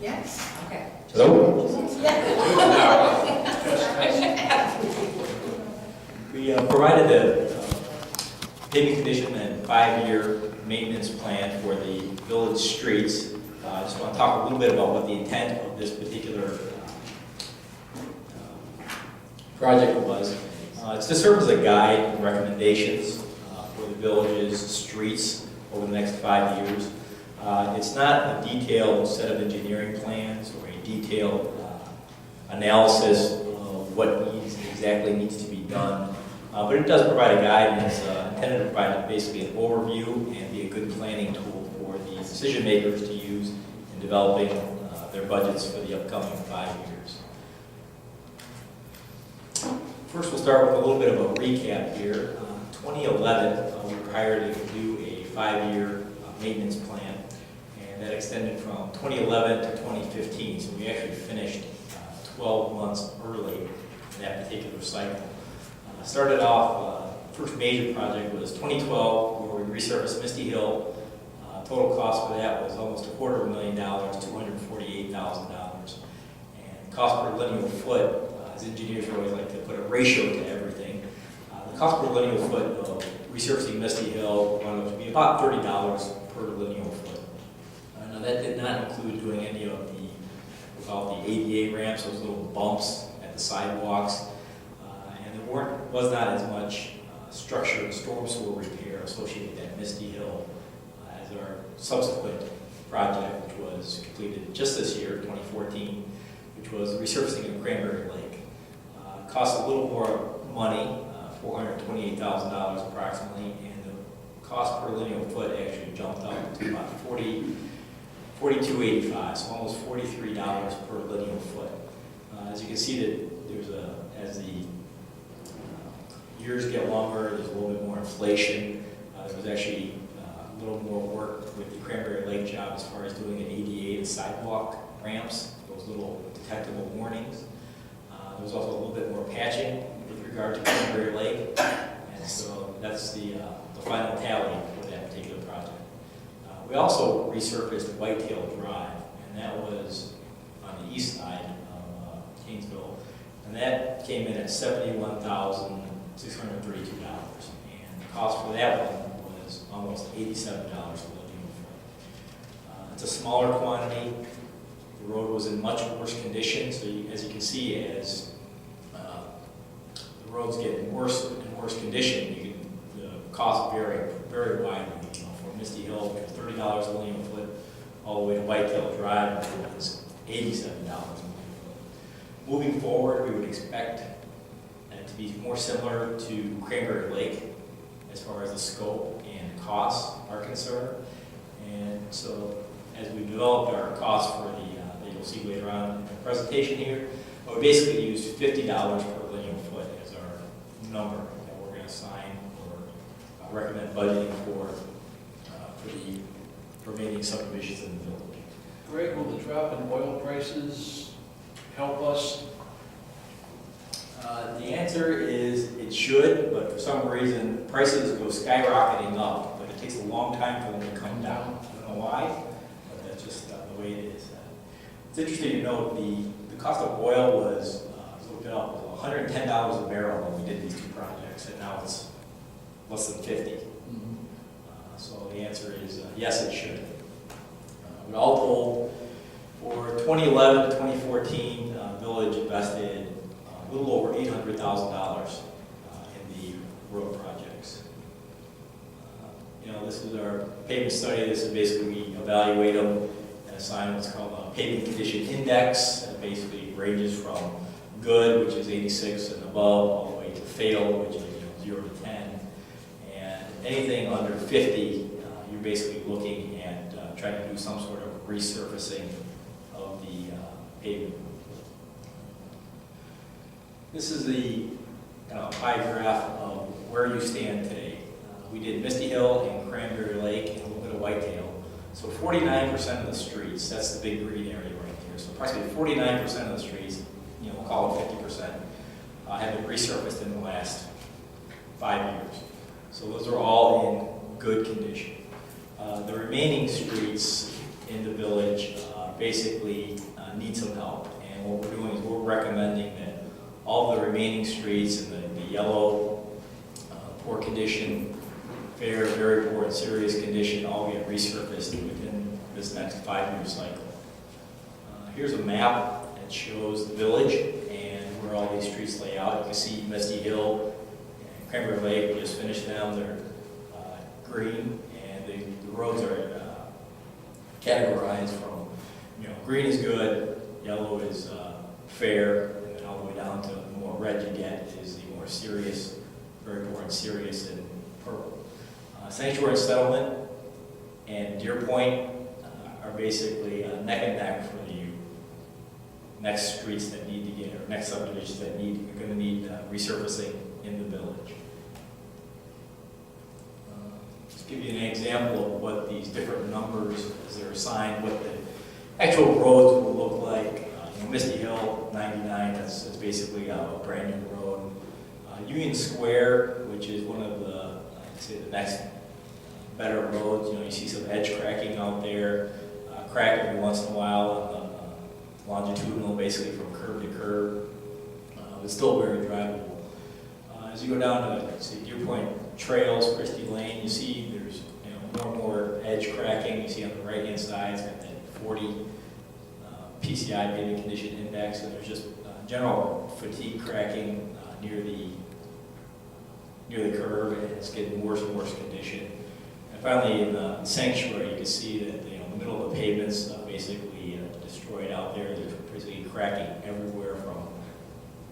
Yes. Okay. Hello? We provided the paving condition and 5-year maintenance plan for the village streets. I just want to talk a little bit about what the intent of this particular project was. It's to serve as a guide and recommendations for the village's streets over the next 5 years. It's not a detailed set of engineering plans or a detailed analysis of what exactly needs to be done, but it does provide a guide, and it's intended to provide basically an overview and be a good planning tool for the decision makers to use in developing their budgets for the upcoming 5 years. First, we'll start with a little bit of a recap here. 2011, we were hired to do a 5-year maintenance plan, and that extended from 2011 to 2015. So we actually finished 12 months early in that particular cycle. Started off, first major project was 2012, where we resurfaced Misty Hill. Total cost for that was almost $250,000, $248,000. And cost per lineal foot, as engineers always like to put a ratio to everything. The cost per lineal foot of resurfacing Misty Hill wound up to be about $30 per lineal foot. Now that did not include doing any of the, we call it the ADA ramps, those little bumps at the sidewalks. And there was not as much structure and storm sewer repair associated with that Misty Hill as our subsequent project, which was completed just this year, 2014, which was resurfacing of Cranberry Lake. Cost a little more money, $428,000 approximately, and the cost per lineal foot actually jumped up to about $42.85, so almost $43 per lineal foot. As you can see, that there's as the years get longer, there's a little bit more inflation. There was actually a little more work with the Cranberry Lake job as far as doing an ADA and sidewalk ramps, those little detectable warnings. There was also a little bit more patching with regard to Cranberry Lake, and so that's the final tally for that particular project. We also resurfaced Whitetail Drive, and that was on the east side of Hainesville, and that came in at $71,632, and the cost for that one was almost $87 per lineal foot. It's a smaller quantity. The road was in much worse condition, so as you can see, as the roads get in worse and worse condition, the costs vary very widely. You know, for Misty Hill, which was $30 a lineal foot, all the way to Whitetail Drive, which was $87 a lineal foot. Moving forward, we would expect it to be more similar to Cranberry Lake as far as the scope and costs are concerned. And so, as we developed our costs for that you'll see later on in the presentation here, but we basically used $50 per lineal foot as our number that we're going to assign or recommend budgeting for the remaining subdivisions in the village. Greg, will the drop in oil prices help us? The answer is it should, but for some reason prices go skyrocketing up, but it takes a long time for them to come down. I don't know why, but that's just the way it is. It's interesting to note the cost of oil was looked up, it was $110 a barrel when we did these two projects, and now it's less than 50. So the answer is yes, it should. We all told for 2011 to 2014, village invested a little over $800,000 in the road projects. You know, this is our pavement study. This is basically we evaluate them and assign what's called a pavement condition index. That basically ranges from good, which is 86 and above, all the way to fail, which is 0 to 10. And anything under 50, you're basically looking at trying to do some sort of resurfacing of the pavement. This is the pie graph of where you stand today. We did Misty Hill and Cranberry Lake and a little bit of Whitetail. So 49% of the streets, that's the big green area right there. So approximately 49% of the streets, we'll call it 50%, have been resurfaced in the last 5 years. So those are all in good condition. The remaining streets in the village basically need some help. And what we're doing is we're recommending that all the remaining streets in the yellow, poor condition, fair, very poor, and serious condition all get resurfaced within this next 5-year cycle. Here's a map that shows the village and where all these streets lay out. You can see Misty Hill and Cranberry Lake, we just finished them. They're green, and the roads are categorized from, green is good, yellow is fair, and then all the way down to the more red you get is the more serious, very poor and serious in purple. Sanctuary Settlement and Deer Point are basically neck and neck for the next streets that need to get, or next subdivisions that are going to need resurfacing in the village. Just give you an example of what these different numbers, as they're assigned, what the actual roads will look like. Misty Hill, 99, that's basically a brand new road. Union Square, which is one of the, I'd say the next better roads. You see some edge cracking out there, crack every once in a while on the longitudinal, basically from curb to curb. It's still very drivable. As you go down to, say, Deer Point Trails, Christie Lane, you see there's more and more edge cracking. You see on the right-hand side, it's got that 40 PCI pavement condition index, and there's just general fatigue cracking near the curb, and it's getting worse and worse condition. And finally, in the sanctuary, you can see that the middle of the pavement's basically destroyed out there. There's basically cracking everywhere from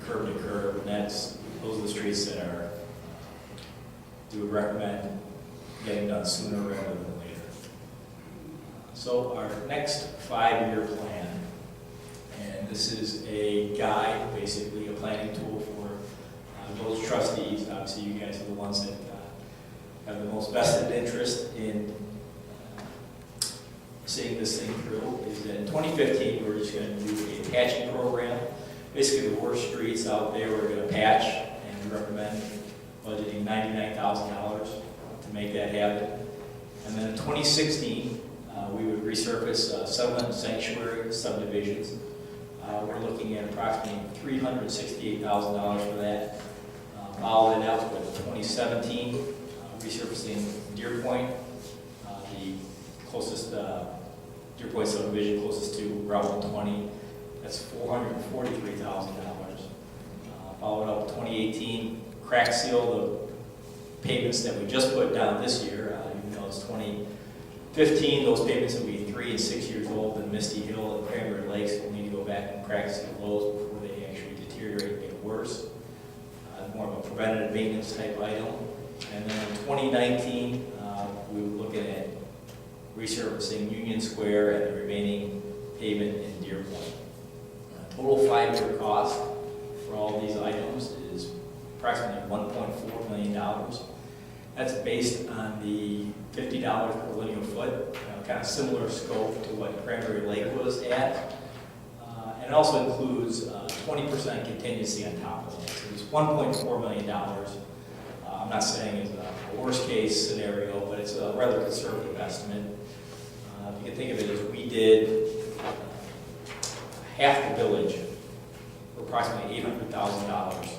curb to curb, and those are the streets that we would recommend getting done sooner rather than later. So our next 5-year plan, and this is a guide, basically a planning tool for those trustees. Obviously, you guys are the ones that have the most vested interest in seeing this thing through. Is that in 2015, we're just going to do a patching program. Basically, the worst streets out there, we're going to patch, and we recommend budgeting $99,000 to make that happen. And then in 2016, we would resurface settlement and sanctuary subdivisions. We're looking at approximately $368,000 for that. Follow that up with 2017, resurfacing Deer Point, the closest Deer Point subdivision closest to Route 120. That's $443,000. Followed up with 2018, crack seal the pavements that we just put down this year. Even though it's 2015, those pavements will be 3 and 6 years old, and Misty Hill and Cranberry Lakes will need to go back and crack seal those before they actually deteriorate and get worse. More of a preventative maintenance type item. And then in 2019, we were looking at resurfacing Union Square and the remaining pavement in Deer Point. Total 5-year cost for all these items is approximately $1.4 million. That's based on the $50 per linear foot, kind of similar scope to what Cranberry Lake was at. And it also includes 20% contingency on top of it. So it's $1.4 million. I'm not saying it's a worst case scenario, but it's a rather conservative estimate. You can think of it as we did half the village for approximately $800,000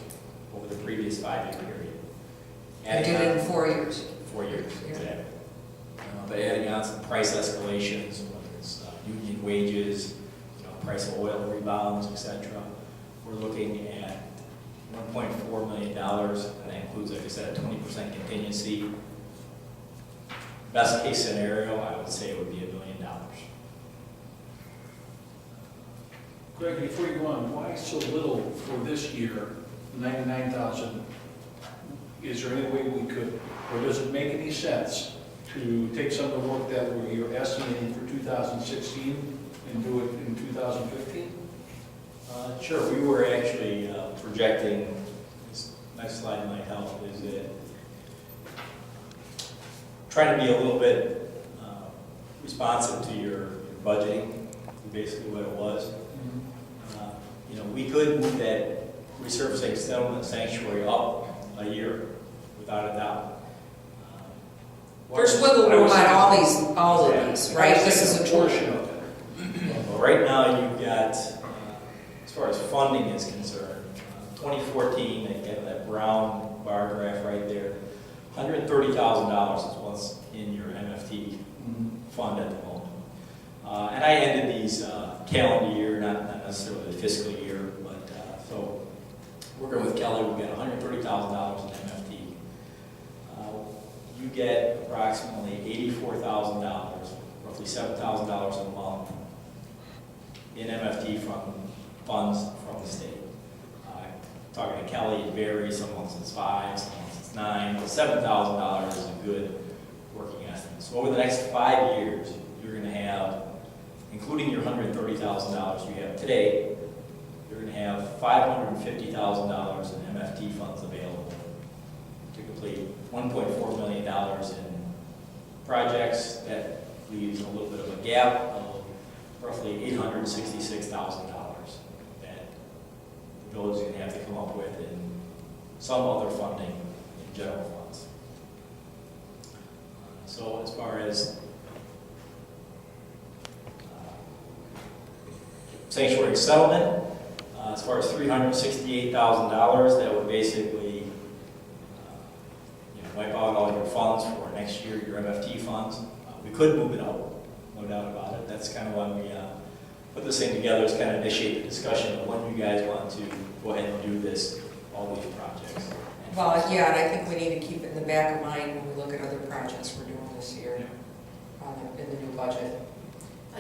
over the previous 5-year period. I did it in 4 years. 4 years, exactly. But adding on some price escalations, whether it's union wages, price of oil rebounds, etc. We're looking at $1.4 million, and that includes, like I said, a 20% contingency. Best case scenario, I would say it would be $1 million. Greg, before you go on, why so little for this year, 99,000? Is there any way we could, or does it make any sense to take some of the work that you're estimating for 2016 and do it in 2015? Sure, we were actually projecting, this next slide might help, is that trying to be a little bit responsive to your budgeting, basically what it was. We could move that resurfacing settlement sanctuary up a year, without a doubt. There's wiggle room on all of these, right? This is a tool. portion of it. So right now you've got, as far as funding is concerned, 2014, they have that brown bar graph right there. $130,000 is what's in your MFT fund at the moment. And I ended these calendar year, not necessarily the fiscal year, but so working with Kelly, we've got $130,000 in MFT. You get approximately $84,000, roughly $7,000 a month in MFT from funds from the state. Talking to Kelly, it varies. Some months it's 5, some months it's 9, but $7,000 is a good working estimate. So over the next 5 years, you're going to have, including your $130,000 you have today, you're going to have $550,000 in MFT funds available to complete $1.4 million in projects. That leaves a little bit of a gap of roughly $866,000 that the village is going to have to come up with in some other funding in general funds. So as far as sanctuary settlement, as far as $368,000, that would basically wipe out all your funds for next year, your MFT funds. We could move it up, no doubt about it. That's kind of why we put this thing together, is kind of initiate the discussion of when you guys want to go ahead and do this, all these projects. Well, yeah, and I think we need to keep it in the back of mind when we look at other projects we're doing this year in the new budget.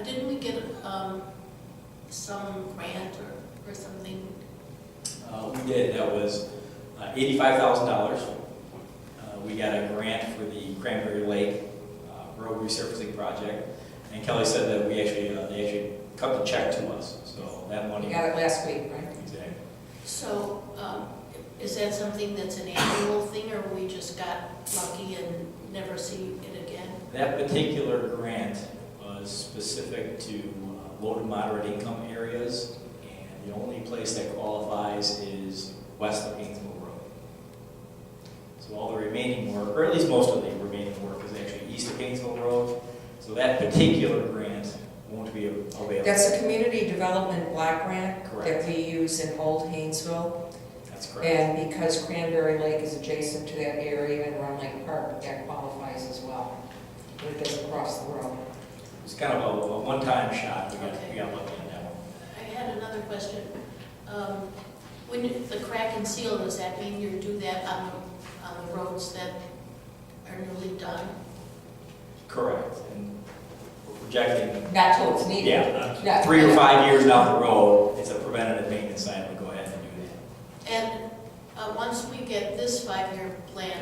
Didn't we get some grant or something? We did. That was $85,000. We got a grant for the Cranberry Lake road resurfacing project, and Kelly said that they actually cut the check to us. So that money. We got it last week, right? Exactly. So is that something that's an annual thing, or we just got lucky and never see it again? That particular grant was specific to low to moderate income areas, and the only place that qualifies is west of Hainesville Road. So all the remaining work, or at least most of the remaining work, is actually east of Hainesville Road. So that particular grant won't be available. That's a community development block grant Correct. that we use in Old Hainesville. That's correct. And because Cranberry Lake is adjacent to that area and Run Lake Park, that qualifies as well. But it doesn't cross the road. It's kind of a one-time shot. We Okay. got lucky on that one. I had another question. When the crack and seal, does that mean you do that on the roads that are newly done? Correct. And we're projecting, Not till it's needed. yeah, 3 or 5 years down the road, it's a preventative maintenance side. We go ahead and do that. And once we get this 5-year plan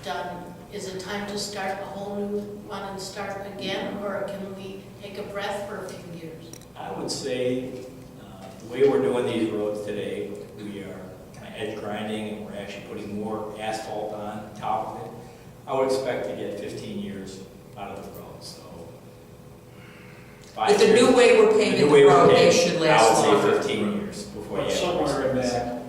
done, is it time to start a whole new one and start again, or can we take a breath for a few years? I would say the way we're doing these roads today, we are kind of edge grinding, and we're actually putting more asphalt on top of it. I would expect to get 15 years out of the road. So 5 With the years, new way we're paving the road, they should last I would longer. say 15 years before you But have somewhere in to that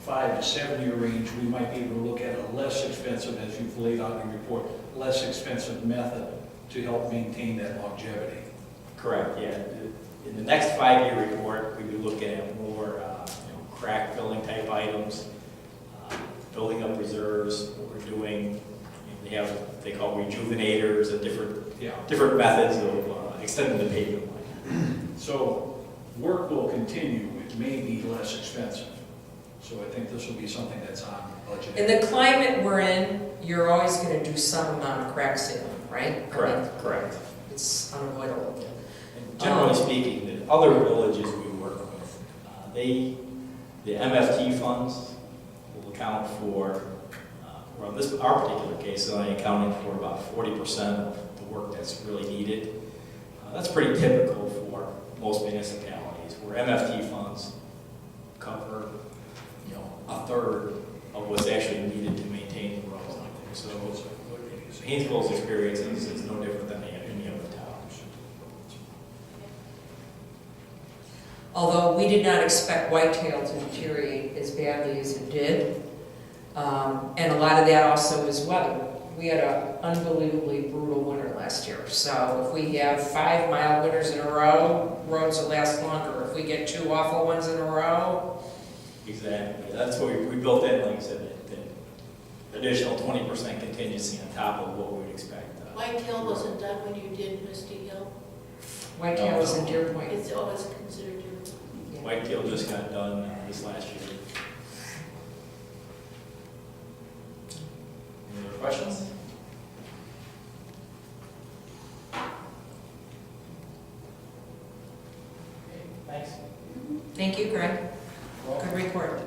5 to 7 year range, we might be able to look at a less expensive, as you've laid out in your report, less expensive method to help maintain that longevity. Correct, yeah. In the next 5-year report, we'll be looking at more crack filling type items, building up reserves, what we're doing. They have what they call rejuvenators and different methods of extending the pavement line. So work will continue, it may be less expensive. So I think this will be something that's on budget. In the climate we're in, you're always going to do some amount of crack sealing, right? Correct. It's unavoidable. And generally speaking, the other villages we work with, the MFT funds will account for, well, in our particular case, they're only accounting for about 40% of the work that's really needed. That's pretty typical for most municipalities, where MFT funds cover, a third of what's actually needed to maintain the roads out there. So Hainesville's experience is no different than any other town. Although we did not expect Whitetail to deteriorate as badly as it did. And a lot of that also is weather. We had an unbelievably brutal winter last year. So if we have 5 mild winters in a row, roads will last longer. If we get 2 awful ones in a row, Exactly, that's why we built in, like I said, that additional 20% contingency on top of what we would expect. White Hill wasn't done when you did Misty Hill? Whitetail is in Deer Point. It's always considered your. Yeah. Whitetail just got done this last year. Any other questions? Okay, thanks. Thank you, Greg. Good report.